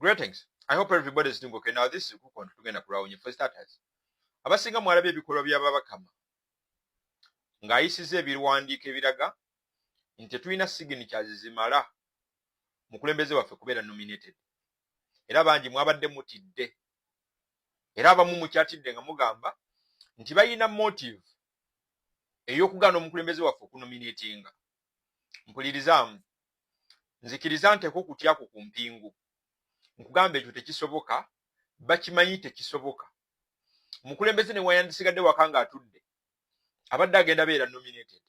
Greetings. I hope everybody is doing okay. Now this is Kuko tugenda kulawunye for starters. Abasinga mwalabye ebikolwa by'ababakama ng'ayisiza ebiwandiiko ebiraga nti tulina signatures zimala mukulembeze waffe kubeera nominated. Era bangi mwabadde mutidde. Era abamu mukyatidde nga mugamba nti bayina motive ey'okugaana omukulembeze waffe okunominatinga. Mpulirizamu. Nzikiriza nteeko kutyako ku mpingu. Nkugamba ekyo tekisoboka, bakimanyi tekisoboka. Mukulembeze ne wayandisigadde waka ng'atudde. Abadde agenda beera nominated.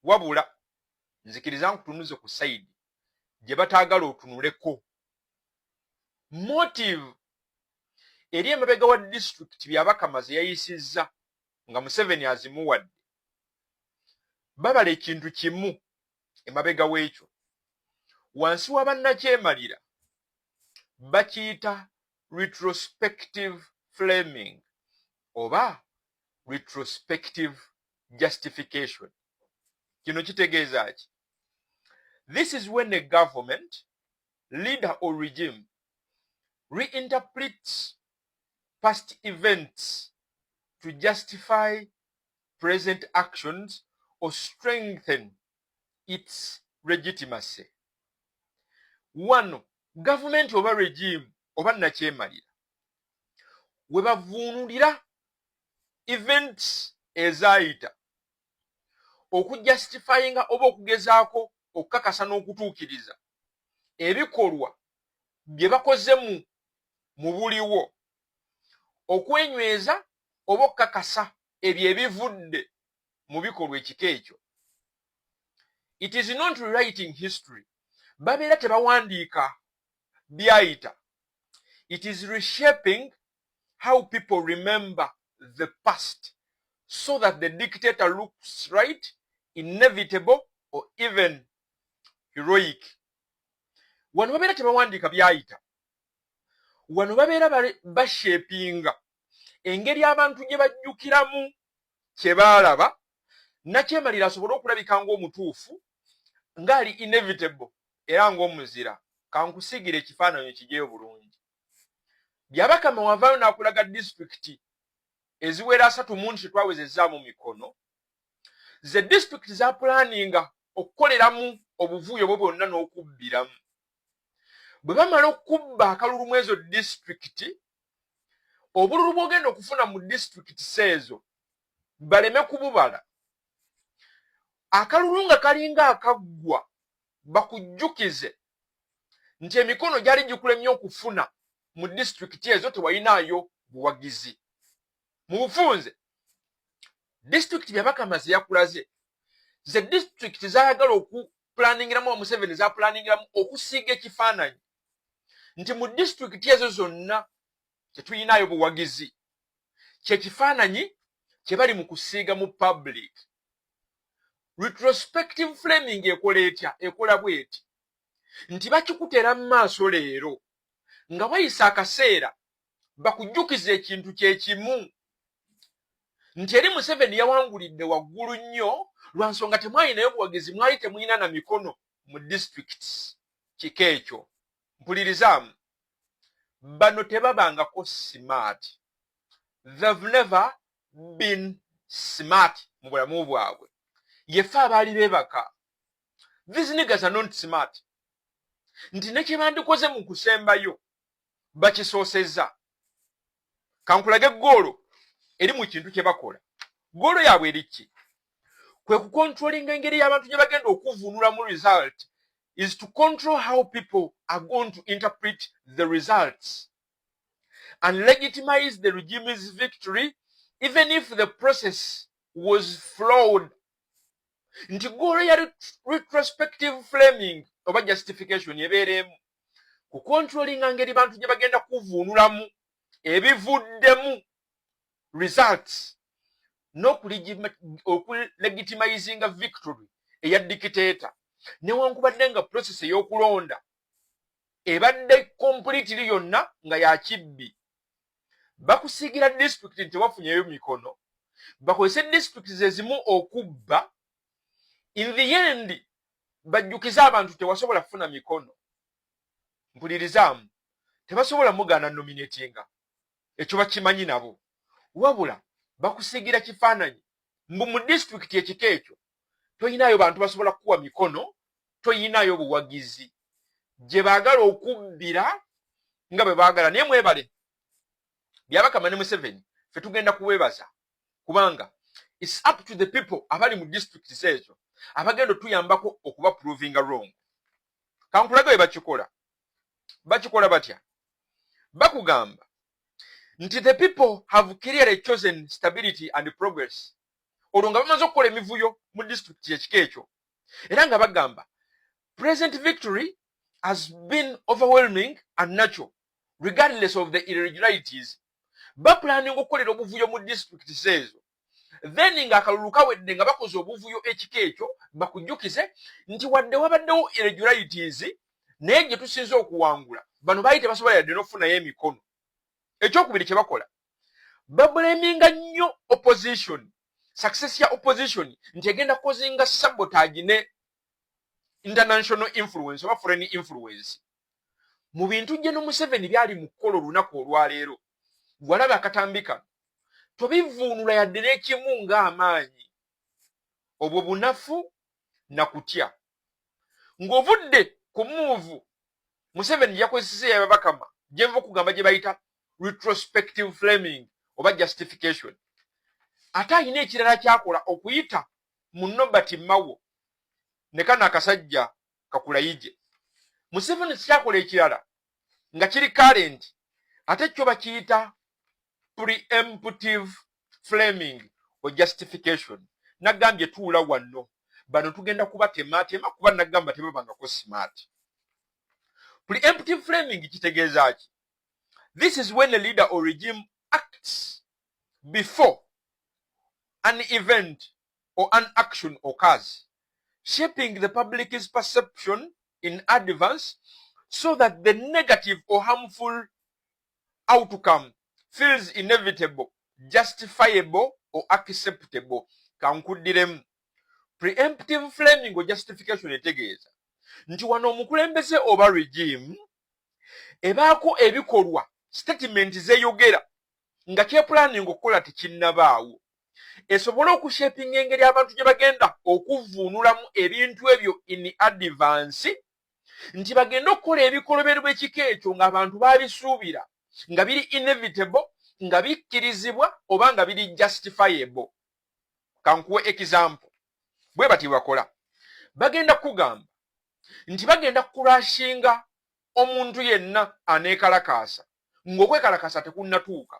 Wabula, nzikiriza nkutunuze ku side gye bataagala otunuleko. Motive eri emabega wa district byabakama ze yayisizza nga Museveni azimuwadde. Babala ekintu kimu emabega w'ekyo. Wansi wa bannakyemalira bakiyita retrospective framing oba retrospective justification. Kino kitegeeza ki? This is when a government, leader or regime reinterprets past events to justify present actions or strengthen its legitimacy. One, government oba regime oba nakyemalira we bavuunulira events ezaayita okujustifyinga oba okugezaako okukakasa n'okutuukiriza ebikolwa bye bakoze mu buliwo okwenyweza oba okukakasa ebyo ebivudde mu bikolwa ekika ekyo. It is not rewriting history. Babeera tebawandiika byayita. It is reshaping how people remember the past so that the dictator looks right, inevitable, or even heroic. Wano babeera tebawandiika byayita. Wano babeera bashapinga engeri abantu gye bajjukiramu kye baalaba nakyemalira asobole okulabika ng'omutuufu ng'ali inevitable era ng'omuzira. Kankusigira ekifaananyi kijeyo bulungi. Byabakama wavaayo n'akulaga disitulikiti eziwera 3 mu nti twawezezza mu mikono. Ze disitulikiti za pulaninga okukoleramu obuvuyo bwe bwonna n'okubbiramu. Bwe bamala okubba akalulu mu ezo disitulikiti, obululu bw'ogenda okufuna mu disitulikiti seezo baleme kububala. Akalulu nga kalinga akaggwa bakujjukize nti emikono gyali gikulemye okufuna mu disitulikiti ezo tewayinaayo buwagizi. Mu bufunze, disitulikiti byabakama ze yakulaze, ze disitulikiti zaayagala okuplaningiramu Museveni zaplaningiramu okusiiga ekifaananyi nti mu disitulikiti ezo zonna tetuyinaayo buwagizi. Kye kifaananyi kye bali mu kusiiga mu public. Retrospective framing ekola etya? Ekola bweti nti bakikutera mu maaso leero nga wayisa akaseera bakujjukiza ekintu kye kimu nti eri Museveni yawangulidde waggulu nnyo lwa nsonga temwalinayo buwagizi, mwali temulina na mikono mu districts kika ekyo. Mpulirizaamu, bano tebabangako smart. They've never been smart mu bulamu bwabwe. Yefe abaali beebaka. These niggas are not smart. Nti ne kye bandikoze mu kusembayo bakisoosezza. Kankulage ggoolo eri mu kintu kye bakola. Ggoolo yaabwe eri ki? Kwe kukontrolinga engeri y'abantu gye bagenda okuvuunula mu result is to control how people are going to interpret the results and legitimize the regime's victory even if the process was flawed. Nti ggoolo ya retrospective framing oba justification ebeeremu kukontrolinga ngeri bantu gye bagenda kuvuunulamu ebivuddemu results n'okulegitimizinga victory eya dictator newankubadde nga process ey'okulonda ebadde completely yonna nga yakibbi. Bakusiigira district nti wafunyeyo mikono, bakozese district zezimu okubba. In the end bajjukiza abantu tewasobola kufuna mikono. Mpulirizaamu, tebasobola mugaana nominatinga ekyo bakimanyi nabo wabula bakusigira kifaananyi mbu mu disitulikiti ekika ekyo toyinayo bantu basobola kukuwa mikono toyinayo buwagizi gye baagala okubbira nga bwe baagala naye mwebale byabakama ne Museveni fe tugenda kuweebaza kubanga it's up to the people abali mu district ezo abagenda tuyambako okuba proving wrong. Kankulaga bwe bakikola batya bakugamba nti the people have clearly chosen stability and progress olwo nga bamaze okukola emivuyo mu district ekika ekyo era nga bagamba present victory has been overwhelming and natural regardless of the irregularities. Bapulaninga okukolera obuvuyo mu district ezo then ng'akalulu kawedde nga bakoze obuvuyo ekika ekyo bakujjukize nti wadde wabaddewo irregularities naye gye tusinze okuwangula bano baali tebasobola yadde n'okufunayo emikono. Ekyokubiri kye bakola babulaminga nnyo opposition success ya opposition nti egenda kukozinga sabotage ne international influence oba foreign influence. Mu bintu gye no Museveni byali mu kkola olunaku olwaleero walaba akatambika tobivuunula yadde n'ekimu ng'amaanyi obwo bunafu na kutya ng'ovudde ku muuvu Museveni yakozesa yabakama gye nva okugamba gye bayita retrospective framing oba justification. Ate ayina ekirala kyakola okuyita mu Nobert Mao ne kana akasajja Kakulayije. Museveni kyakola ekirala nga kiri current ate kyo bakiyita preemptive framing or justification. Nagambye tuula wano bano tugenda kuba tematema kuba nagamba tebabangako smart. Preemptive framing kitegeeza ki? This is when a leader or regime acts before an event or an action occurs, shaping the public's perception in advance so that the negative or harmful outcome feels inevitable, justifiable, or acceptable. Kankuddiremu. Preemptive framing or justification etegeeza nti wano omukulembeze oba regime ebaako ebikolwa statement zeeyogera nga kyepulaninga okukola tekinnabaawo esobole okushapinga engeri abantu gye bagenda okuvuunulamu ebintu ebyo in advance nti bagenda okukola ebikolobero bw'ekika ekyo ng'abantu baabisuubira nga biri inevitable nga bikkirizibwa oba nga biri justifiable. Kankuwe example bwe bati bakola bagenda kugamba nti bagenda kurashinga omuntu yenna aneekalakaasa ng'okwekalakaasa tekunnatuuka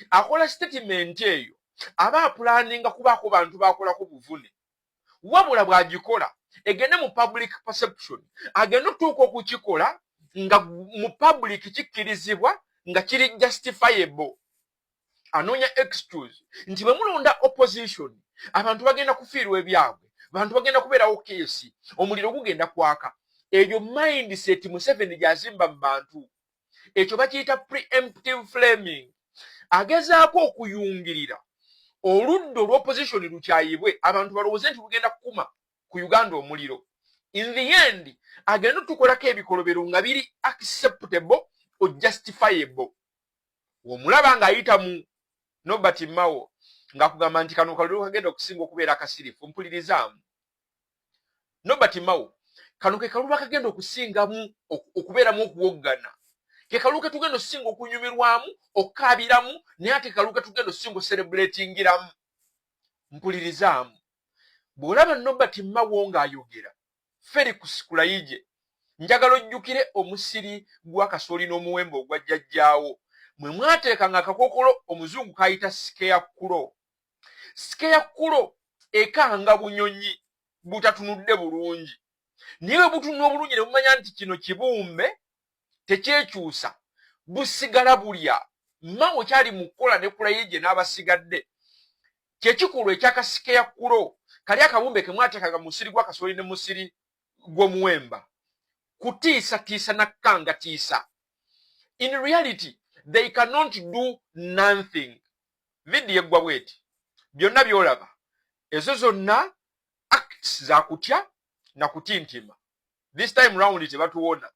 akola statement eyo aba apulaninga kubaako bantu bakolako buvune wabula bw'agikola egende mu public perception agenda okutuuka okukikola nga mu public kikkirizibwa nga kiri justifiable anoonya excuse nti bwe mulonda opposition abantu bagenda kufiirwa ebyabwe abantu bagenda kubeerawo keesi omuliro gugenda kwaka ebyo mindset Museveni gy'azimba mu bantu ekyo bakiyita preemptive framing agezaako okuyungirira oludda olw'opposition lukyayibwe abantu balowooze nti lugenda kukuma ku Uganda omuliro in the end agenda tukolako ebikolobero nga biri acceptable or justifiable. Omulaba ng'ayita mu Nobert Mao ng'akugamba nti kano kalulu kagenda okusinga okubeera akasirifu mpulirizamu. Nobert Mao kano ke kalulu kagenda okusingamu okubeeramu okuwoggana ke kalulu ke tugenda okusinga okunyumirwamu okukaabiramu naye ate kalulu ke tugenda okusinga ocelebratingiramu. Mpulirizamu bw'olaba Nobert Mao ng'ayogera Felix Kulayije njagala ojjukire omusiri gwa kasooli n'omuwembe ogwa jjajjaawo mwe mwateekanga akakookolo omuzungu kayita scarecrow. Scarecrow ekanga bunyonyi butatunudde bulungi naye bwe butunula obulungi ne bumanya nti kino kibumbe tekyekyusa busigala bulya. Mao kyali mu kkola ne Kulayije n'abasigadde kyekikolwa ekyaka scarecrow kali akabumbe ke mwateekaga mu musiri gwa kasooli ne musiri gw'omuwemba kutiisatiisa nakkanga tiisa. In reality they cannot do nothing. Vidiyo eggwa bweti byonna byolaba ezo zonna acts za kutya na kutintima. This time round tebatuwona